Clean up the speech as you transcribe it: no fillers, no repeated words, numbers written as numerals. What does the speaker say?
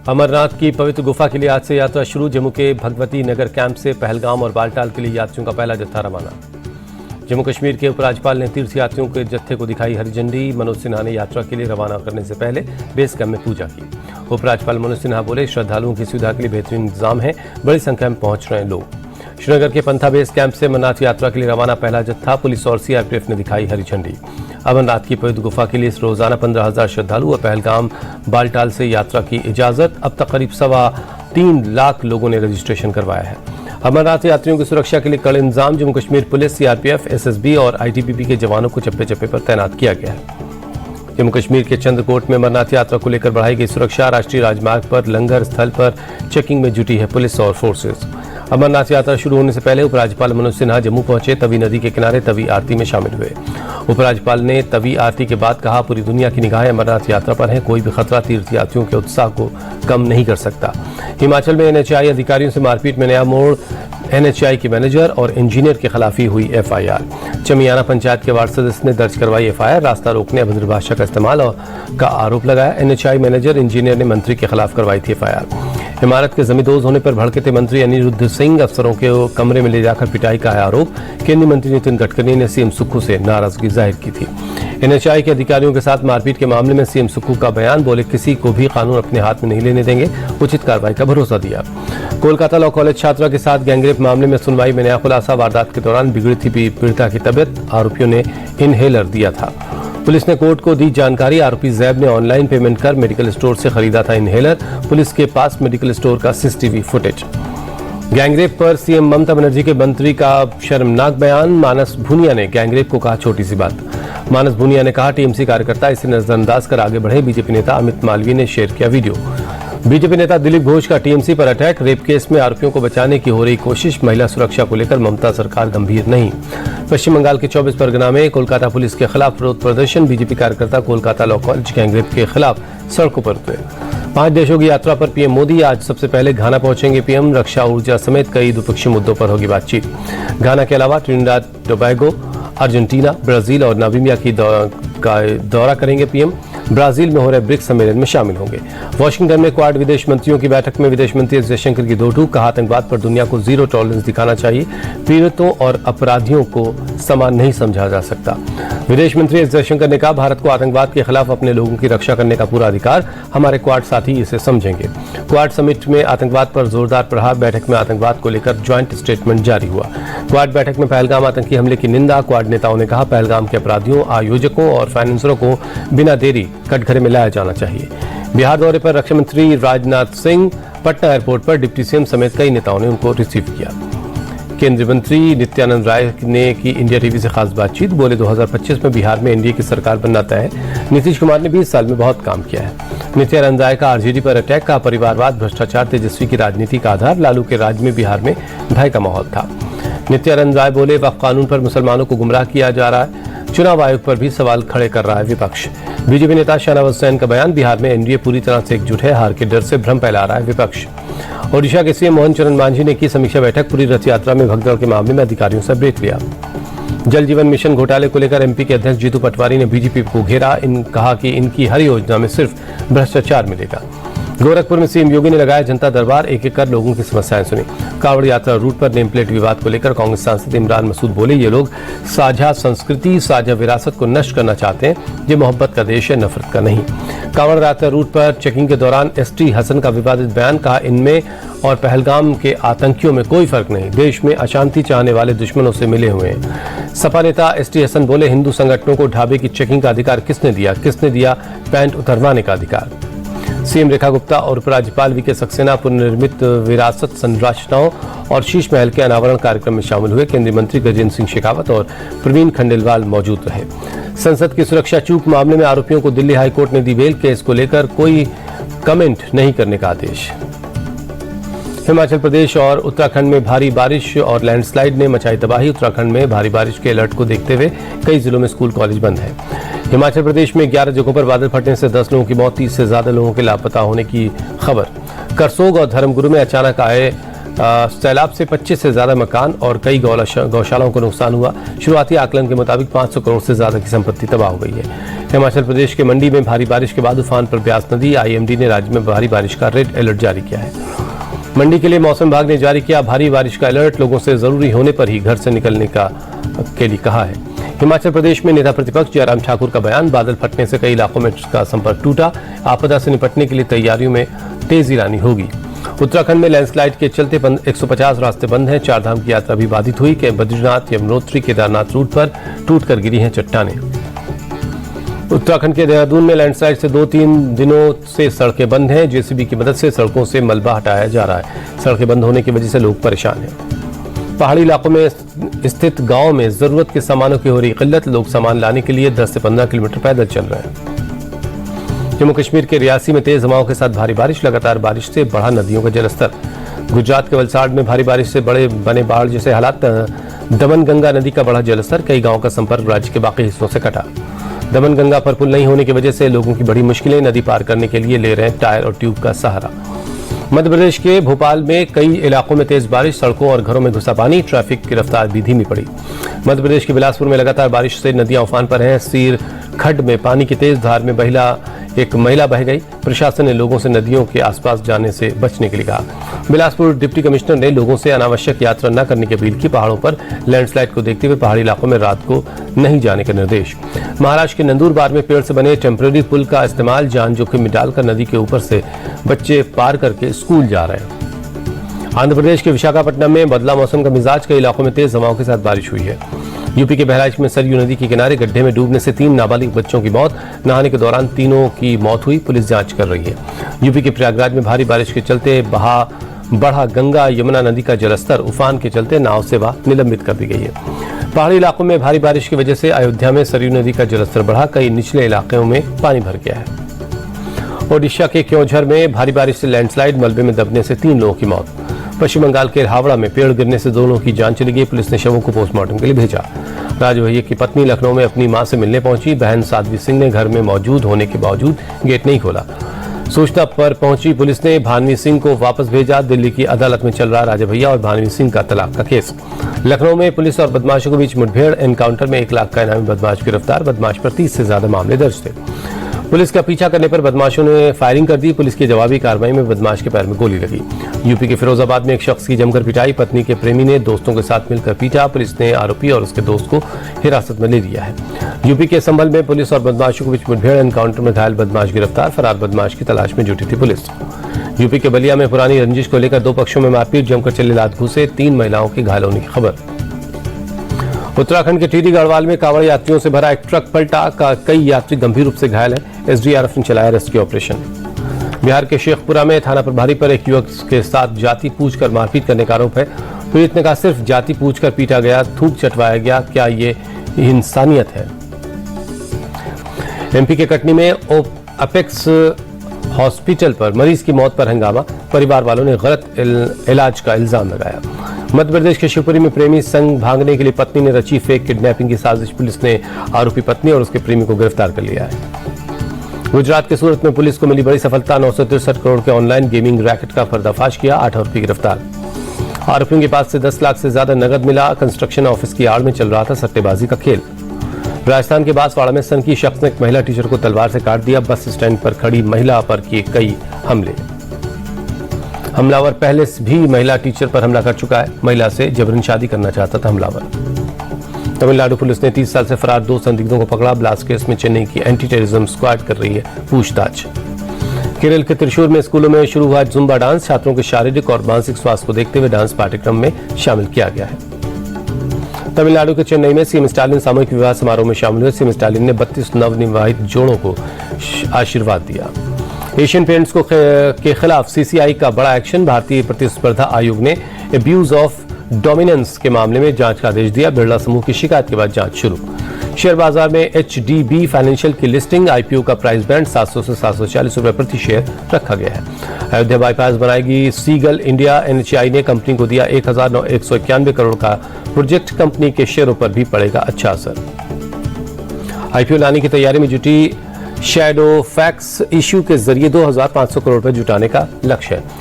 अमरनाथ की पवित्र गुफा के लिए आज से यात्रा शुरू। जम्मू के भगवती नगर कैंप से पहलगाम और बालटाल के लिए यात्रियों का पहला जत्था रवाना। जम्मू कश्मीर के उपराज्यपाल ने तीर्थयात्रियों के जत्थे को दिखाई हरी झंडी। मनोज सिन्हा ने यात्रा के लिए रवाना करने से पहले बेस कैंप में पूजा की। उपराज्यपाल मनोज सिन्हा बोले, श्रद्धालुओं की सुविधा के लिए बेहतरीन इंतजाम है, बड़ी संख्या में पहुंच रहे हैं लोग। श्रीनगर के पंथा बेस कैंप से अमरनाथ यात्रा के लिए रवाना पहला जत्था। पुलिस और सीआरपीएफ ने दिखाई हरी झंडी। अमरनाथ की पवित्र गुफा के लिए रोजाना 15,000 श्रद्धालु और पहलगाम बालटाल से यात्रा की इजाजत। अब तक करीब 3.25 लाख लोगों ने रजिस्ट्रेशन करवाया है। अमरनाथ यात्रियों की सुरक्षा के लिए कड़े इंतजाम। Jammu Kashmir police, CRPF, SSB और आईटीबीपी के जवानों को चप्पे चप्पे पर तैनात किया गया है। जम्मू कश्मीर के चंद्रकोट में अमरनाथ यात्रा को लेकर बढ़ाई गई सुरक्षा। राष्ट्रीय राजमार्ग पर लंगर स्थल पर चेकिंग में जुटी है पुलिस और फोर्सेज। अमरनाथ यात्रा शुरू होने से पहले उपराज्यपाल मनोज सिन्हा जम्मू पहुंचे। तवी नदी के किनारे तवी आरती में शामिल हुए। उपराज्यपाल ने तवी आरती के बाद कहा, पूरी दुनिया की निगाहें अमरनाथ यात्रा पर है। कोई भी खतरा तीर्थयात्रियों के उत्साह को कम नहीं कर सकता। हिमाचल में एनएचआई अधिकारियों से मारपीट में नया मोड़। एनएचआई के मैनेजर और इंजीनियर के खिलाफ ही हुई एफआईआर। चमियाना पंचायत के वार्ड सदस्य ने दर्ज करवाई एफआईआर। रास्ता रोकने अभद्र भाषा का इस्तेमाल का आरोप लगाया। एनएचआई मैनेजर इंजीनियर ने मंत्री के खिलाफ करवाई थी एफआईआर। इमारत के जमींदोज होने पर भड़के थे मंत्री अनिरुद्ध सिंह। अफसरों के कमरे में ले जाकर पिटाई का है आरोप। केंद्रीय मंत्री नितिन गडकरी ने सीएम सुक्खू से नाराजगी जाहिर की थी। एनएचआई के अधिकारियों के साथ मारपीट के मामले में सीएम सुक्खू का बयान। बोले, किसी को भी कानून अपने हाथ में नहीं लेने देंगे, उचित कार्रवाई का भरोसा दिया। कोलकाता लॉ कॉलेज छात्रा के साथ गैंगरेप मामले में सुनवाई में नया खुलासा। वारदात के दौरान बिगड़ी थी पीड़िता की तबीयत। आरोपियों ने इनहेलर दिया था। पुलिस ने कोर्ट को दी जानकारी। आरोपी जैब ने ऑनलाइन पेमेंट कर मेडिकल स्टोर से खरीदा था इनहेलर। पुलिस के पास मेडिकल स्टोर का सीसीटीवी फुटेज। गैंगरेप पर सीएम ममता बनर्जी के मंत्री का शर्मनाक बयान। मानस भूनिया ने गैंगरेप को कहा छोटी सी बात। मानस भूनिया ने कहा, टीएमसी कार्यकर्ता इसे नजरअंदाज कर आगे बढ़े। बीजेपी नेता अमित मालवीय ने शेयर किया वीडियो। बीजेपी नेता दिलीप घोष का टीएमसी पर अटैक। रेप केस में आरोपियों को बचाने की हो रही कोशिश। महिला सुरक्षा को लेकर ममता सरकार गंभीर नहीं। पश्चिम बंगाल के 24 परगना में कोलकाता पुलिस के खिलाफ विरोध प्रदर्शन। बीजेपी कार्यकर्ता कोलकाता लॉ कॉलेज गैंगरेप के खिलाफ सड़कों पर उतरे। 5 देशों की यात्रा पर पीएम मोदी। आज सबसे पहले घाना पहुंचेंगे पीएम। रक्षा, ऊर्जा समेत कई द्विपक्षीय मुद्दों पर होगी बातचीत। घाना के अलावा ट्रिनिडाद टोबैगो, अर्जेंटीना, ब्राजील और नामीबिया का दौरा करेंगे पीएम। ब्राजील में हो रहे ब्रिक्स सम्मेलन में शामिल होंगे। वॉशिंगटन में क्वाड विदेश मंत्रियों की बैठक में विदेश मंत्री एस जयशंकर की दो टूक। कहा, आतंकवाद पर दुनिया को जीरो टॉलरेंस दिखाना चाहिए। पीड़ितों और अपराधियों को समान नहीं समझा जा सकता। विदेश मंत्री एस जयशंकर ने कहा, भारत को आतंकवाद के खिलाफ अपने लोगों की रक्षा करने का पूरा अधिकार। हमारे क्वाड साथी इसे समझेंगे। क्वाड समिट में आतंकवाद पर जोरदार प्रहार। बैठक में आतंकवाद को लेकर ज्वाइंट स्टेटमेंट जारी हुआ। क्वाड बैठक में पहलगाम आतंकी हमले की निंदा। क्वाड नेताओं ने कहा, पहलगाम के अपराधियों, आयोजकों और फाइनेंसरों को बिना देरी कटघरे में लाया जाना चाहिए। बिहार दौरे पर रक्षा मंत्री राजनाथ सिंह। पटना एयरपोर्ट पर डिप्टी सीएम समेत कई नेताओं ने उनको रिसीव किया। केंद्रीय मंत्री नित्यानंद राय ने की इंडिया टीवी से खास बातचीत। बोले, 2025 में बिहार में एनडीए की सरकार बनना तय है। नीतीश कुमार ने 20 साल में बहुत काम किया है। नित्यानंद राय का आरजेडी पर अटैक। का परिवारवाद, भ्रष्टाचार, तेजस्वी की राजनीति का आधार। लालू के राज में बिहार में भय का माहौल था। नित्यानंद राय बोले, वक्फ कानून पर मुसलमानों को गुमराह किया जा रहा है। चुनाव आयोग पर भी सवाल खड़े कर रहा है विपक्ष। बीजेपी नेता शाहनवाज हुसैन का बयान। बिहार में एनडीए पूरी तरह से एकजुट है। हार के डर से भ्रम फैला रहा है विपक्ष। ओडिशा के सीएम मोहन चरण मांझी ने की समीक्षा बैठक। पूरी रथ यात्रा में भगदड़ के मामले में अधिकारियों से ब्रीफ लिया। जल जीवन मिशन घोटाले को लेकर एमपी के अध्यक्ष जीतू पटवारी ने बीजेपी को घेरा। कहा कि इनकी हर योजना में सिर्फ भ्रष्टाचार मिलेगा। गोरखपुर में सीएम योगी ने लगाया जनता दरबार। एक एक कर लोगों की समस्याएं सुनी। कांवड़ यात्रा रूट पर नेम प्लेट विवाद को लेकर कांग्रेस सांसद इमरान मसूद बोले, ये लोग साझा संस्कृति, साझा विरासत को नष्ट करना चाहते हैं। ये मोहब्बत का देश है, नफरत का नहीं। कांवड़ यात्रा रूट पर चेकिंग के दौरान एसटी हसन का विवादित बयान। कहा, इनमें और पहलगाम के आतंकियों में कोई फर्क नहीं। देश में अशांति चाहने वाले दुश्मनों से मिले हुए हैं। सपा नेता एसटी हसन बोले, हिंदू संगठनों को ढाबे की चेकिंग का अधिकार किसने दिया? किसने दिया पैंट उतरवाने का अधिकार? सीएम रेखा गुप्ता और उपराज्यपाल वीके सक्सेना पुनर्निर्मित विरासत संरचनाओं और शीश महल के अनावरण कार्यक्रम में शामिल हुए। केंद्रीय मंत्री गजेंद्र सिंह शेखावत और प्रवीण खंडेलवाल मौजूद रहे। संसद की सुरक्षा चूक मामले में आरोपियों को दिल्ली हाईकोर्ट ने दी बेल। केस को लेकर कोई कमेंट नहीं करने का आदेश। हिमाचल प्रदेश और उत्तराखंड में भारी बारिश और लैंडस्लाइड ने मचाई तबाही। उत्तराखंड में भारी बारिश के अलर्ट को देखते हुए कई जिलों में स्कूल कॉलेज बंद है। हिमाचल प्रदेश में 11 जगहों पर बादल फटने से 10 लोगों की मौत, 30 से ज्यादा लोगों के लापता होने की खबर। करसोग और धर्मगुरु में अचानक आए सैलाब से 25 से ज्यादा मकान और कई गौशालाओं को नुकसान हुआ। शुरुआती आकलन के मुताबिक 500 करोड़ से ज्यादा की संपत्ति तबाह हो गई है। हिमाचल प्रदेश के मंडी में भारी बारिश के बाद उफान पर ब्यास नदी। IMD ने राज्य में भारी बारिश का रेड अलर्ट जारी किया है। मंडी के लिए मौसम विभाग ने जारी किया भारी बारिश का अलर्ट। लोगों से जरूरी होने पर ही घर से निकलने के लिए कहा है। हिमाचल प्रदेश में नेता प्रतिपक्ष जयराम ठाकुर का बयान। बादल फटने से कई इलाकों में का संपर्क टूटा। आपदा से निपटने के लिए तैयारियों में तेजी लानी होगी। उत्तराखंड में लैंडस्लाइड के चलते 150 रास्ते बंद हैं। चारधाम की यात्रा भी बाधित हुई कि बद्रीनाथ, यमुनोत्री, केदारनाथ रूट पर टूटकर गिरी हैं चट्टानें। उत्तराखंड के देहरादून में लैंडस्लाइड से 2-3 दिनों से सड़कें बंद हैं। JCB की मदद से सड़कों से मलबा हटाया जा रहा है। सड़कें बंद होने की वजह से लोग परेशान हैं। पहाड़ी इलाकों में स्थित गांव में जरूरत के सामानों की हो रही किल्लत। लोग सामान लाने के लिए 10 से 15 किलोमीटर पैदल चल रहे हैं। जम्मू कश्मीर के रियासी में तेज हवाओं के साथ भारी बारिश। लगातार बारिश से बढ़ा नदियों का जलस्तर। गुजरात के वलसाड़ में भारी बारिश से बने बाढ़ जैसे हालात। दमन गंगा नदी का बढ़ा जलस्तर। कई गांवों का संपर्क राज्य के बाकी हिस्सों से कटा। दमन गंगा पर पुल नहीं होने की वजह से लोगों की बड़ी मुश्किलें। नदी पार करने के लिए ले रहे हैं टायर और ट्यूब का सहारा। मध्य प्रदेश के भोपाल में कई इलाकों में तेज बारिश। सड़कों और घरों में घुसा पानी। ट्रैफिक की रफ्तार भी धीमी पड़ी। मध्य प्रदेश के बिलासपुर में लगातार बारिश से नदियां उफान पर हैं। सीर खड्ड में पानी की तेज धार में एक महिला बह गई। प्रशासन ने लोगों से नदियों के आसपास जाने से बचने के लिए कहा। बिलासपुर डिप्टी कमिश्नर ने लोगों से अनावश्यक यात्रा न करने की अपील की। पहाड़ों पर लैंडस्लाइड को देखते हुए पहाड़ी इलाकों में रात को नहीं जाने के निर्देश। महाराष्ट्र के नंदुरबार में पेड़ से बने टेम्परेरी पुल का इस्तेमाल जान जोखिम में डालकर नदी के ऊपर से बच्चे पार करके स्कूल जा रहे हैं। आंध्र प्रदेश के विशाखापट्टनम में बदला मौसम का मिजाज। कई इलाकों में तेज हवाओं के साथ बारिश हुई है। यूपी के बहराइच में सरयू नदी के किनारे गड्ढे में डूबने से 3 नाबालिग बच्चों की मौत। नहाने के दौरान तीनों की मौत हुई। पुलिस जांच कर रही है। यूपी के प्रयागराज में भारी बारिश के चलते बढ़ा गंगा यमुना नदी का जलस्तर। उफान के चलते नाव सेवा निलंबित कर दी गई है। पहाड़ी इलाकों में भारी बारिश की वजह से अयोध्या में सरयू नदी का जलस्तर बढ़ा। कई निचले इलाकों में पानी भर गया है। ओडिशा के क्योंझर में भारी बारिश से लैंडस्लाइड। मलबे में दबने से 3 लोगों की मौत। पश्चिम बंगाल के हावड़ा में पेड़ गिरने से 2 लोगों की जान चली गई। पुलिस ने शवों को पोस्टमार्टम के लिए भेजा। राजवैया की पत्नी लखनऊ में अपनी मां से मिलने पहुंची। बहन साध्वी सिंह ने घर में मौजूद होने के बावजूद गेट नहीं खोला। सूचना पर पहुंची पुलिस ने भानवी सिंह को वापस भेजा। दिल्ली की अदालत में चल रहा राजवैया और भानवी सिंह का तलाक का केस। लखनऊ में पुलिस और बदमाशों के बीच मुठभेड़। एनकाउंटर में 1 लाख का इनामी बदमाश गिरफ्तार। बदमाश पर 30 से ज्यादा मामले दर्ज थे। पुलिस का पीछा करने पर बदमाशों ने फायरिंग कर दी। पुलिस की जवाबी कार्रवाई में बदमाश के पैर में गोली लगी। यूपी के फिरोजाबाद में एक शख्स की जमकर पिटाई। पत्नी के प्रेमी ने दोस्तों के साथ मिलकर पीटा। पुलिस ने आरोपी और उसके दोस्त को हिरासत में ले लिया है। यूपी के संभल में पुलिस और बदमाशों के बीच मुठभेड़। एनकाउंटर में घायल बदमाश गिरफ्तार। फरार बदमाश की तलाश में जुटी थी पुलिस। यूपी के बलिया में पुरानी रंजिश को लेकर 2 पक्षों में मारपीट। जमकर चले लात घूसे। 3 महिलाओं के घायल होने की खबर। उत्तराखंड के टिहरी गढ़वाल में कांवड़ यात्रियों से भरा एक ट्रक पलटा। कई यात्री गंभीर रूप से घायल हैं। SDRF ने चलाया रेस्क्यू ऑपरेशन। बिहार के शेखपुरा में थाना प्रभारी पर एक युवक के साथ जाति पूछकर मारपीट करने का आरोप है। पीड़ित ने कहा सिर्फ जाति पूछकर पीटा गया, थूक चटवाया गया। क्या ये इंसानियत है? MP के कटनी में अपेक्स हॉस्पिटल पर मरीज की मौत पर हंगामा। परिवार वालों ने गलत इलाज का इल्जाम लगाया। मध्य प्रदेश के शिवपुरी में प्रेमी संग भागने के लिए पत्नी ने रची फेक किडनैपिंग की साजिश। पुलिस ने आरोपी पत्नी और उसके प्रेमी को गिरफ्तार कर लिया है। गुजरात के सूरत में पुलिस को मिली बड़ी सफलता। 963 करोड़ के ऑनलाइन गेमिंग रैकेट का पर्दाफाश किया। 8 आरोपी गिरफ्तार। आरोपियों के पास से 10 लाख से ज्यादा नगद मिला। कंस्ट्रक्शन ऑफिस की आड़ में चल रहा था सट्टेबाजी का खेल। राजस्थान के बांसवाड़ा में सनकी शख्स ने एक महिला टीचर को तलवार से काट दिया। बस स्टैंड पर खड़ी महिला पर किए कई हमले। हमलावर पहले भी महिला टीचर पर हमला कर चुका है। महिला से जबरन शादी करना चाहता था हमलावर। तमिलनाडु पुलिस ने 30 साल से फरार 2 संदिग्धों को पकड़ा। ब्लास्ट केस में चेन्नई की एंटी टेररिज्म स्क्वाड कर रही है पूछताछ। केरल के त्रिशूर में स्कूलों में शुरू हुआ जुम्बा डांस। छात्रों के शारीरिक और मानसिक स्वास्थ्य को देखते हुए डांस पाठ्यक्रम में शामिल किया गया है। तमिलनाडु के चेन्नई में सीएम स्टालिन सामूहिक विवाह समारोह में शामिल हुए। सीएम स्टालिन ने 32 नवविवाहित जोड़ों को आशीर्वाद दिया। एशियन पेंट्स के खिलाफ CCI का बड़ा एक्शन। भारतीय प्रतिस्पर्धा आयोग ने एब्यूज ऑफ डोमिनेंस के मामले में जांच का आदेश दिया। बिरला समूह की शिकायत के बाद जांच शुरू। शेयर बाजार में HDB फाइनेंशियल की लिस्टिंग। IPO का प्राइस बैंड 700 से 740 रुपए प्रति शेयर रखा गया है। अयोध्या बाईपास बनाएगी सीगल इंडिया। NHAI ने कंपनी को दिया 1,191 करोड़ का प्रोजेक्ट। कंपनी के शेयरों पर भी पड़ेगा अच्छा असर। IPO लाने की तैयारी में जुटी शैडो फैक्स इश्यू के जरिए 2,500 करोड़ रुपए जुटाने का लक्ष्य है।